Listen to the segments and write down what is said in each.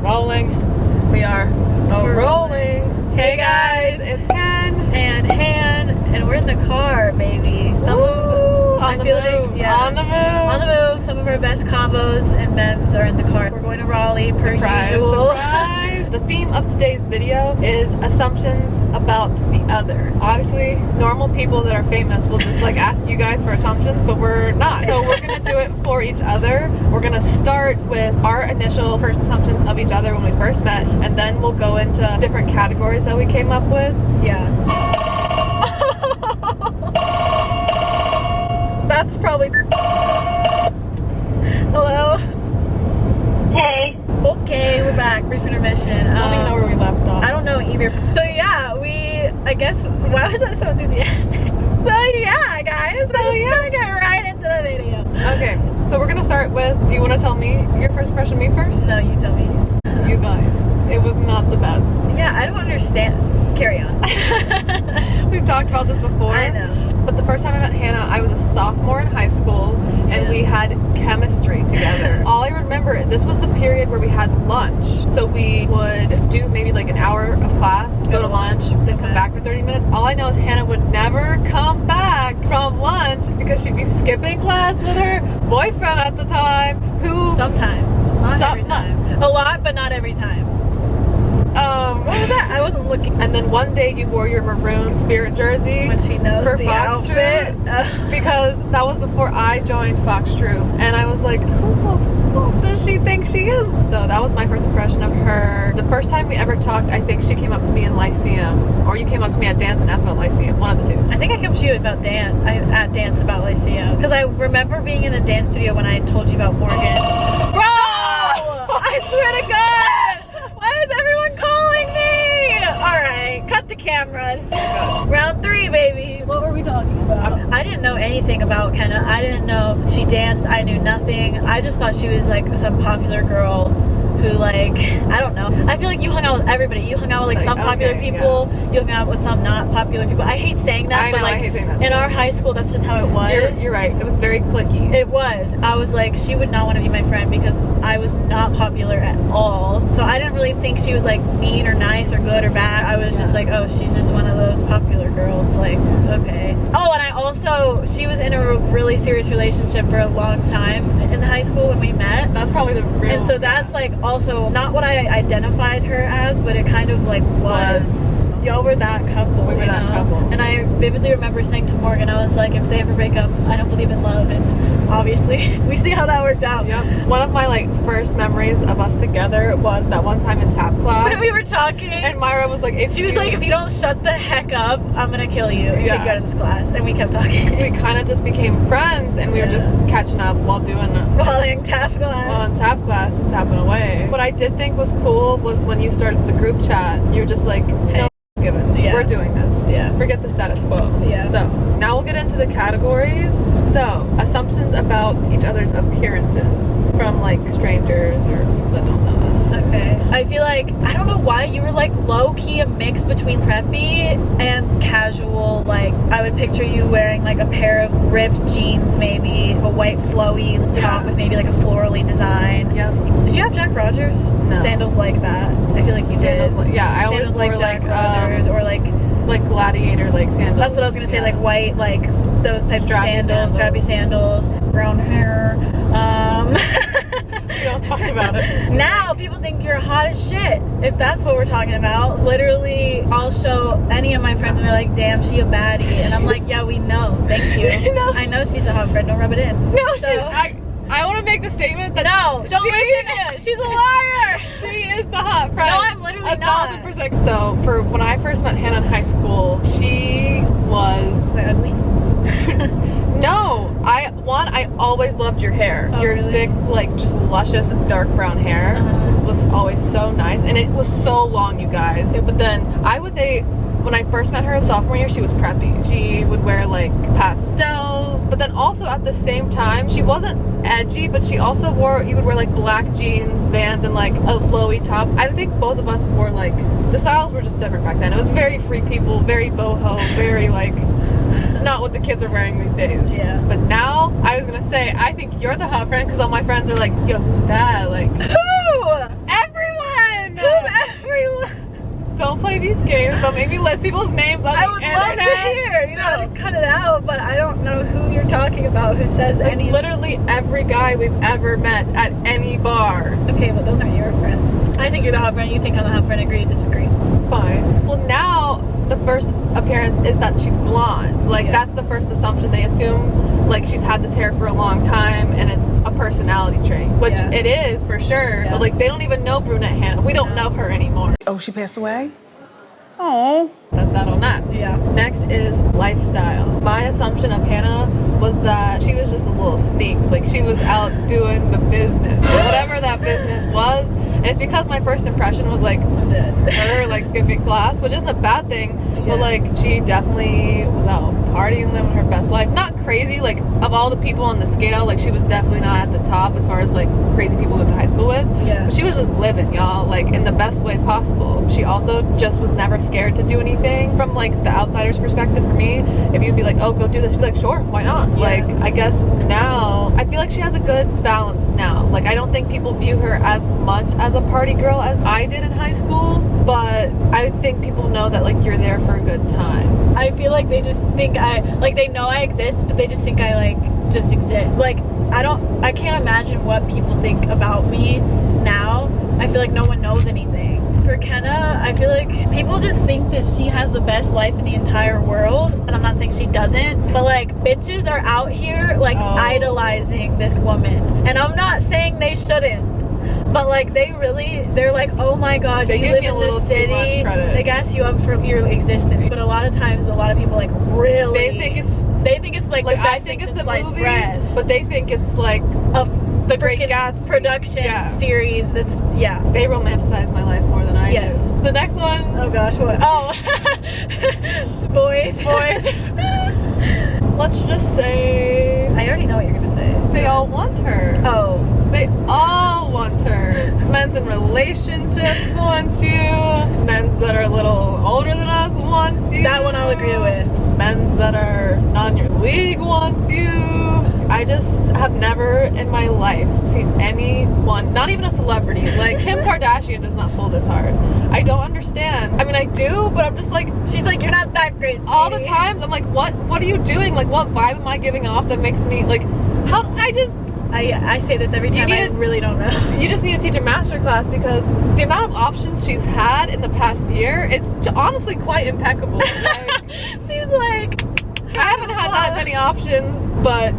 rolling. We are rolling. Hey guys, it's Ken and Han, and we're in the car, baby. On the move. Some of our best combos and memes are in the car. We're going to Raleigh per usual. Surprise. The theme of today's video is assumptions about the other. Obviously, normal people that are famous will just like ask you guys for assumptions, but we're not. So we're gonna do it for each other. We're gonna start with our initial first assumptions of each other when we first met, and then we'll go into different categories that we came up with. Yeah. That's probably... Hello? Hey. Okay, we're back. Brief intermission. I don't even know where we left off. I don't know either. So yeah, I guess, why was that so enthusiastic? So yeah, guys. So yeah. We're gonna get right into the video. Okay, so we're gonna start with, do you want to tell me your first impression of me first? No, you tell me. You guys, it was not the best. Yeah, I don't understand. Carry on. We've talked about this before. I know. But the first time I met Hannah, I was a sophomore in high school, and we had chemistry together. All I remember, this was the period where we had lunch. So we would do maybe like an hour of class, go to lunch, then come back for 30 minutes. All I know is Hannah would never come back from lunch because she'd be skipping class with her boyfriend at the time, who... Sometimes, not every time. A lot, but not every time. What was that? I wasn't looking. And then one day you wore your maroon Spirit jersey when she knows for the Fox outfit. Because that was before I joined Fox True, and I was like, who the fuck does she think she is? So that was my first impression of her. The first time we ever talked, I think she came up to me in Lyceum, or you came up to me at dance and asked about Lyceum, one of the two. I think I came to you about at dance about Lyceum, because I remember being in the dance studio when I told you about Morgan. Bro! I swear to God! Why is everyone calling me? Alright, cut the cameras. Round 3, baby. What were we talking about? I didn't know anything about Kenna. I didn't know she danced. I knew nothing. I just thought she was like some popular girl who, like, I don't know. I feel like you hung out with everybody. You hung out with like some popular people. Yeah. You hung out with some not popular people. I hate saying that, but like I hate saying that in our high school, that's just how it was. You're right. It was very cliquey. It was. I was like, she would not want to be my friend because I was not popular at all. So I didn't really think she was like mean or nice or good or bad. I was just like, oh, she's just one of those popular girls. Like, okay. Oh, and I also, she was in a really serious relationship for a long time in high school when we met. That's probably the real. And so that's like also not what I identified her as, but it kind of like was. Y'all were that couple. We were that couple. And I vividly remember saying to Morgan, I was like, if they ever break up, I don't believe in love. And obviously, we see how that worked out. Yep. One of my like first memories of us together was that one time in tap class. When we were talking. And Myra was like, if you don't shut the heck up, I'm gonna kill you if you go to this class. And we kept talking. Because we kind of just became friends, and we were just catching up while doing while in tap class. While in tap class, tapping away. What I did think was cool was when you started the group chat, you were just like, no, given. Yeah. We're doing this. Yeah. Forget the status quo. Yeah. So now we'll get into the categories. So assumptions about each other's appearances from like strangers or people that don't know us. Okay. I feel like, I don't know why you were like low-key a mix between preppy and casual. Like I would picture you wearing like a pair of ripped jeans, maybe a white flowy top with maybe like a florally design. Yep. Did you have Jack Rogers? No. Sandals like that. I feel like you did. Yeah, I always sandals wore like Jack Rogers or like gladiator like sandals. That's what I was gonna say, like white, like those types of sandals, strappy sandals, brown hair. We don't talk about it. Now people think you're hot as shit. If that's what we're talking about, literally, I'll show any of my friends and they're like, "Damn, she a baddie," and I'm like, "Yeah, we know. Thank you. I know she's a hot friend. Don't rub it in." No, I want to make the statement that don't listen to it. She's a liar. She is the hot friend. No, I'm literally not. 1000%. So for when I first met Hannah in high school, she was ugly. No, I always loved your hair. Your really? Thick, like just luscious dark brown hair was always so nice, and it was so long, you guys. But then I would say, when I first met her sophomore year, she was preppy. She would wear like pastels, but then also at the same time, she wasn't edgy, but she also you would wear like black jeans, Vans, and like a flowy top. I think both of us wore like, the styles were just different back then. It was very free people, very boho, very like, not what the kids are wearing these days. Yeah. But now, I was gonna say, I think you're the hot friend because all my friends are like, yo, who's that? Like, who? Everyone! these games. Don't make me list people's names on I the would internet. love to hear. You know, cut it out, but I don't know who you're talking about who says Like, any. literally every guy we've ever met at any bar. Okay, but those aren't your friends. I think you're the hot friend. You think I'm the hot friend. Agree to disagree. Fine. Well, now the first appearance is that she's blonde. Like, Yeah. that's the first assumption. They assume, like, she's had this hair for a long time and it's a personality trait, which Yeah. it is for sure. Yeah. But, like, they don't even know brunette Hannah. We don't know her anymore. Oh, she passed away? Oh. That's that on that. Yeah. Next is lifestyle. My assumption of Hannah was that she was just a little sneak. Like, she was out doing the business. Whatever that business was. And it's because my first impression was, like, I'm dead. her, like, skipping class, which isn't a bad thing. Yeah. But, like, she definitely was out partying, living her best life. Not crazy. Like, of all the people on the scale, like, she was definitely not at the top as far as, like, crazy people we went to high school with. Yeah. But she was just living, y'all, like, in the best way possible. She also just was never scared to do anything. From, like, the outsider's perspective for me, if you'd be like, oh, go do this, you'd be like, sure, why not? Yeah. Like, I guess now, I feel like she has a good balance now. Like, I don't think people view her as much as a party girl as I did in high school, but I think people know that, like, you're there for a good time. I feel like they just think they know I exist, but they just think I, like, just exist. Like, I can't imagine what people think about me now. I feel like no one knows anything. For Kenna, I feel like people just think that she has the best life in the entire world, and I'm not saying she doesn't, but, like, bitches are out here, like, idolizing this woman, and I'm not saying they shouldn't. But, like, they're like, oh my god, They you give live me a in little this too city. much credit. They gas you up for your existence. But a lot of times, a lot of people, like, really, They think it's like like, the I best think thing it's since a sliced movie, bread. but they think it's like A The Great freaking Gatsby production Yeah. series that's, yeah. They romanticize my life more than I Yes. do. The next one, Oh gosh, what? Oh, boys. let's just say I already know what you're gonna say. they all want her. Oh, They all want her. Men's in relationships want you. Men's that are a little older than us want you. that one I'll agree with. Men's that are not in your league wants you. I just have never in my life seen anyone, not even a celebrity, like Kim Kardashian does not pull this hard. I don't understand. I mean, I do, but I'm just like, She's like, you're not that great, all the sweetie. time, I'm like, what are you doing? Like, what vibe am I giving off that makes me, like, how, I say this every time. I really don't know. you just need to teach a masterclass because the amount of options she's had in the past year is honestly quite impeccable. Like, She's like, I haven't had that many options, but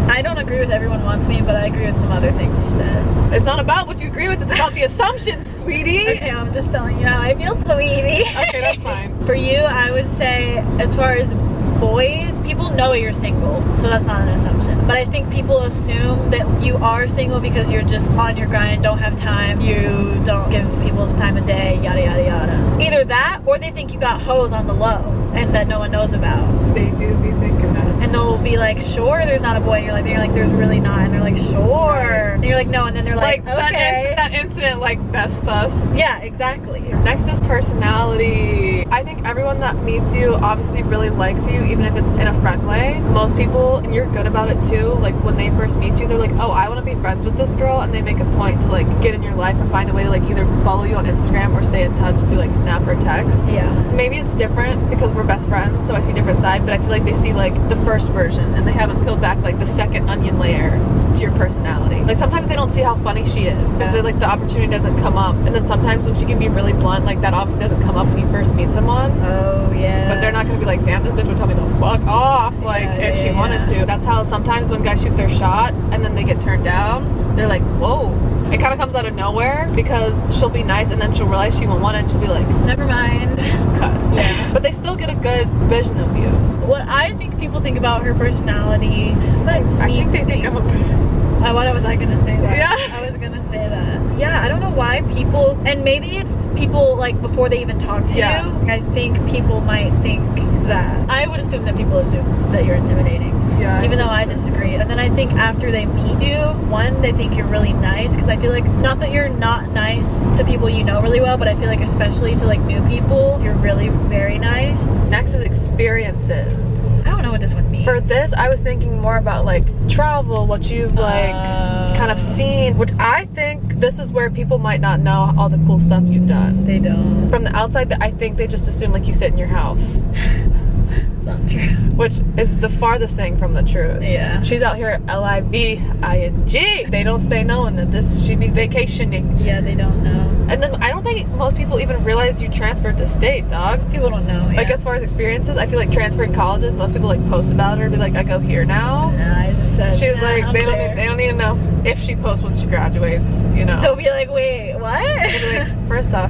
I don't agree with everyone wants me, but I agree with some other things you said. it's not about what you agree with, it's about the assumptions, sweetie. Okay, I'm just telling you how I feel, sweetie. Okay, that's fine. For you, I would say, as far as boys, people know you're single, so that's not an assumption. But I think people assume that you are single because you're just on your grind, don't have time, you don't give people the time of day, yada yada yada. Either that, or they think you got hoes on the low and that no one knows about. They do be thinking that. And they'll be like, sure, there's not a boy. And you're like, there's really not. And they're like, sure. And you're like, no. And then they're like, okay. that incident, like, that's sus. Yeah, exactly. Next is personality. I think everyone that meets you obviously really likes you, even if it's in a friend way. Most people, and you're good about it too, like when they first meet you, they're like, oh, I want to be friends with this girl, and they make a point to like get in your life or find a way to like either follow you on Instagram or stay in touch through like Snap or text. Yeah. Maybe it's different because we're best friends, so I see different side, but I feel like they see like the first version and they haven't peeled back like the second onion layer to your personality. Like sometimes they don't see how funny she is because like the opportunity doesn't come up, and then sometimes when she can be really blunt, like that obviously doesn't come up when you first meet someone. Oh, yeah. But they're not gonna be like, damn, this bitch would tell me the fuck off, like, if she wanted to. That's how sometimes when guys shoot their shot and then they get turned down, they're like, whoa. It kind of comes out of nowhere because she'll be nice and then she'll realize she won't want it and she'll be like, never mind. cut. Yeah. But they still get a good vision of you. What I think people think about her personality, I think they think I'm a bitch. what was I gonna say that? Yeah. I was gonna say that. Yeah, I don't know why people, and maybe it's people like before they even talk to you. I think people might think that. I would assume that people assume that you're intimidating. Yeah. Even though I disagree. And then I think after they meet you, one, they think you're really nice, because I feel like, not that you're not nice to people you know really well, but I feel like especially to like new people, you're really very nice. Next is experiences. I don't know what this one means. For this, I was thinking more about like travel, what you've like kind of seen, which I think this is where people might not know all the cool stuff you've done. They don't. From the outside, I think they just assume like you sit in your house. It's not true. Which is the farthest thing from the truth. Yeah. She's out here at LIVING. They don't stay knowing that she'd be vacationing. Yeah, they don't know. And then I don't think most people even realize you transferred to state, dog. People don't know. Yeah. Like as far as experiences, I feel like transferring colleges, most people like post about her, be like, I go here now. Nah, I just said. She was nah, like, they don't even know if she posts when she graduates, you know. They'll be like, wait, what? They'll be like, first off,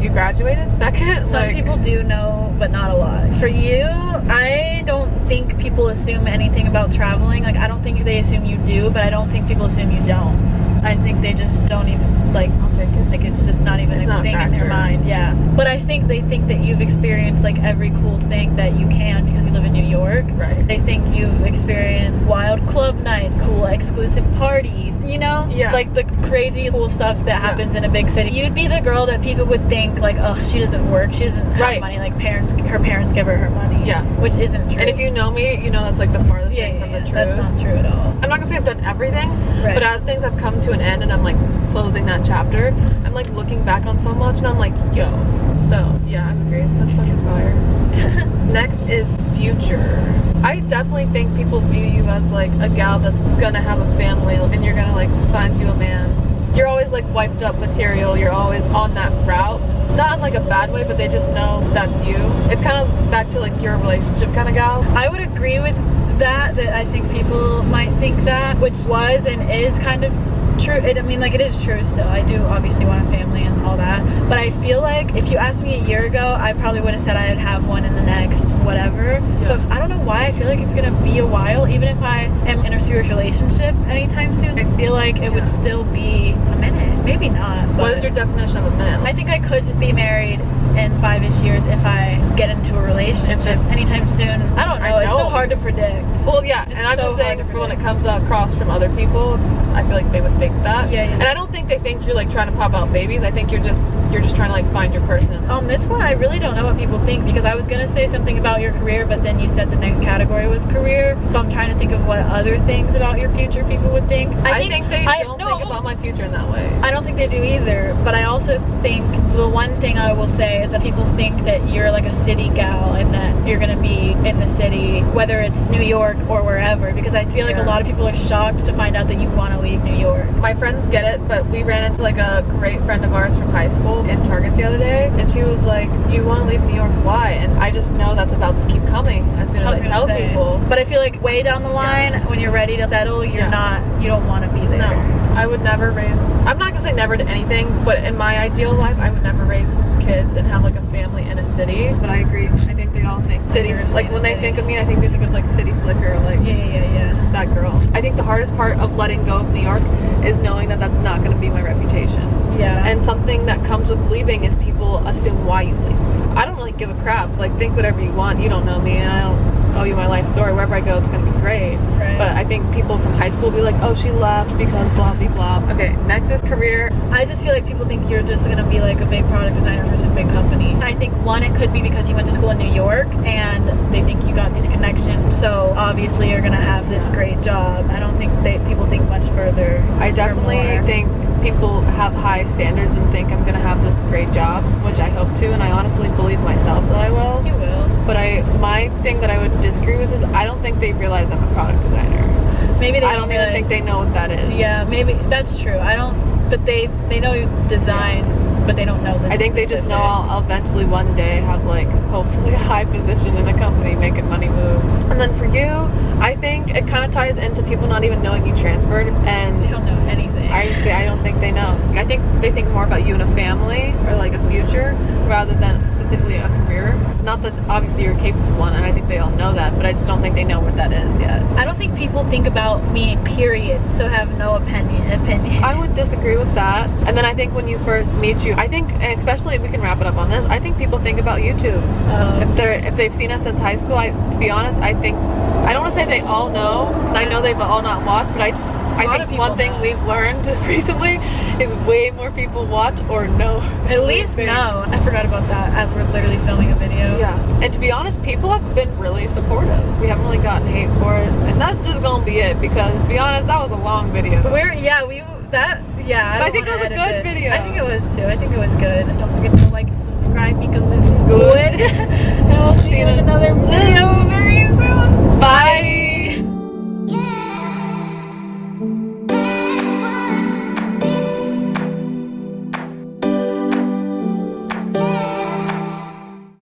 you graduated? Second, Some like, people do know, but not a lot. For you, I don't think people assume anything about traveling. Like, I don't think they assume you do, but I don't think people assume you don't. I think they just don't even, like, I'll take it. like it's just not even It's a not a thing in their factor. mind. Yeah. But I think they think that you've experienced like every cool thing that you can because you live in New York. Right. They think you've experienced wild club nights, cool exclusive parties, you know? Yeah. Like the crazy cool stuff that happens in a big city. You'd be the girl that people would think like, oh, she doesn't work, she doesn't have Right. money, like her parents give her money. Yeah. Which isn't true. And if you know me, you know that's like the farthest thing from the truth. That's not true at all. I'm not gonna say I've done everything, Right. but as things have come to an end and I'm like closing that chapter, I'm like looking back on so much and I'm like, yo. So yeah, I agree. That's fucking fire. Next is future. I definitely think people view you as like a gal that's gonna have a family and you're gonna like find you a man. You're always like wiped up material. You're always on that route. Not in like a bad way, but they just know that's you. It's kind of back to like your relationship kind of gal. I would agree with that I think people might think that, which was and is kind of true. I mean, like, it is true still. I do obviously want a family and all that, but I feel like if you asked me a year ago, I probably would have said I'd have one in the next whatever. Yeah. But I don't know why I feel like it's gonna be a while. Even if I am in a serious relationship anytime soon, I feel like it would still be a minute. Maybe not. But What is your definition of a minute? I think I could be married in 5-ish years if I get into a relationship anytime soon. I don't know. I It's so know. hard to predict. Well, yeah, It's and I'm so just saying hard to for when it predict. comes across from other people, I feel like they would think that. Yeah, yeah. And I don't think they think you're like trying to pop out babies. I think you're just trying to like find your person. On this one, I really don't know what people think because I was gonna say something about your career, but then you said the next category was career. So I'm trying to think of what other things about your future people would think. I think they don't think about my future in that way. I don't think they do either, but I also think the one thing I will say is that people think that you're like a city gal and that you're gonna be in the city, whether it's New York or wherever, because I feel like a lot of people are shocked to find out that you want to leave New York. My friends get it, but we ran into like a great friend of ours from high school in Target the other day, and she was like, you want to leave New York, why? And I just know that's about to keep coming as soon as I tell people. But I feel like way down the line, when you're ready to settle, you don't want to be there. No, I would never raise, I'm not gonna say never to anything, but in my ideal life, I would never raise kids and have like a family in a city. But I agree, I think they all think cities, like when they think of me, I think they think of like city slicker, like that girl. I think the hardest part of letting go of New York is knowing that that's not gonna be my reputation. Yeah. And something that comes with leaving is people assume why you leave. I don't really give a crap, like think whatever you want, you don't know me and I don't owe you my life story. Wherever I go, it's gonna be great. Right. But I think people from high school will be like, oh, she left because blah blah blah. Okay, next is career. I just feel like people think you're just gonna be like a big product designer for some big company. I think one, it could be because you went to school in New York and they think you got these connections, so obviously you're gonna have this great job. I don't think people think much further. I definitely think people have high standards and think I'm gonna have this great job, which I hope to, and I honestly believe myself that I will. You will. But my thing that I would disagree with is I don't think they realize I'm a product designer. Maybe they I don't even think they know what that is. Yeah, maybe that's true. I don't, but they know you design, but they don't know that. I think they just know I'll eventually one day have like hopefully a high position in a company making money moves. And then for you, I think it kind of ties into people not even knowing you transferred, and they don't know anything. I don't think they know. I think they think more about you and a family or like a future rather than specifically a career. Not that obviously you're a capable one, and I think they all know that, but I just don't think they know what that is yet. I don't think people think about me, period, so have no opinion. I would disagree with that. And then I think when you first meet you, I think, and especially if we can wrap it up on this, I think people think about you too. If they've seen us since high school, to be honest, I don't want to say they all know. I know they've all not watched, but I lot think of people one thing know. we've learned recently is way more people watch or know. At least no. I forgot about that as we're literally filming a video. Yeah, and to be honest, people have been really supportive. We haven't really gotten hate for it, and that's just gonna be it because, to be honest, that was a long video. I think it was a good video. I think it was too. I think it was good. Don't forget to like and subscribe because this is good.